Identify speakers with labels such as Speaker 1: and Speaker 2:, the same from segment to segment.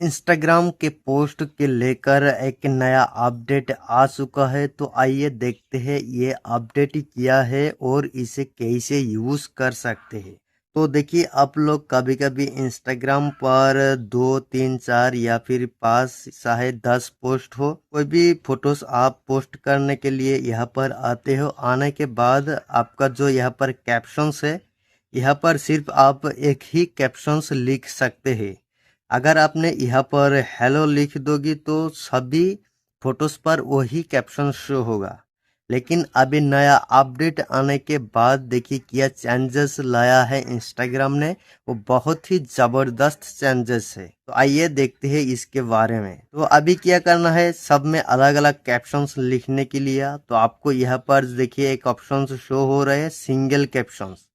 Speaker 1: Instagram के post के लेकर एक नया अपडेट आ चुका है। तो आइए देखते हैं ये अपडेट क्या है और इसे कैसे यूज कर सकते हैं। तो देखिए, आप लोग कभी कभी इंस्टाग्राम पर 2 3 4 या फिर 5 चाहे 10 पोस्ट हो, कोई भी फोटोज आप पोस्ट करने के लिए यहाँ पर आते हो। आने के बाद आपका जो यहाँ पर कैप्शंस है, यहाँ पर सिर्फ आप एक ही कैप्शंस लिख सकते हैं। अगर आपने यहाँ पर हेलो लिख दोगी तो सभी फोटोज पर वही कैप्शन शो होगा। लेकिन अभी नया अपडेट आने के बाद देखिए क्या चेंजेस लाया है इंस्टाग्राम ने। वो बहुत ही जबरदस्त चेंजेस है। तो आइए देखते हैं इसके बारे में। तो अभी क्या करना है, सब में अलग अलग कैप्शंस लिखने के लिए तो आपको यहाँ पर देखिए एक ऑप्शन शो हो रहे हैं, सिंगल कैप्शंस।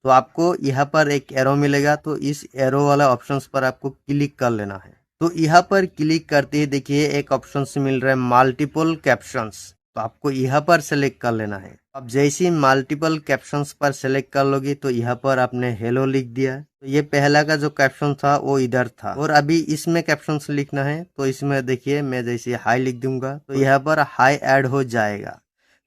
Speaker 1: तो आपको यहाँ पर एक एरो मिलेगा, तो इस एरो वाला ऑप्शंस पर आपको क्लिक कर लेना है। तो यहाँ पर क्लिक करते ही देखिए एक ऑप्शन से मिल रहा है मल्टीपल कैप्शंस। तो आपको यहाँ पर सेलेक्ट कर लेना है। अब जैसे ही मल्टीपल कैप्शंस पर सेलेक्ट कर लोगे तो यहाँ पर आपने हेलो लिख दिया। तो ये पहला का जो कैप्शन था वो इधर था, और अभी इसमें कैप्शंस लिखना है। तो इसमें देखिए मैं जैसे हाई लिख दूंगा तो यहाँ पर हाई ऐड हो जाएगा।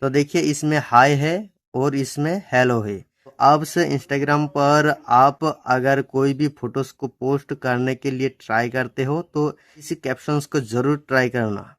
Speaker 1: तो देखिए इसमें हाई है और इसमें हेलो है। तो अब से इंस्टाग्राम पर आप अगर कोई भी फोटोज को पोस्ट करने के लिए ट्राई करते हो तो इसी कैप्शंस को जरूर ट्राई करना।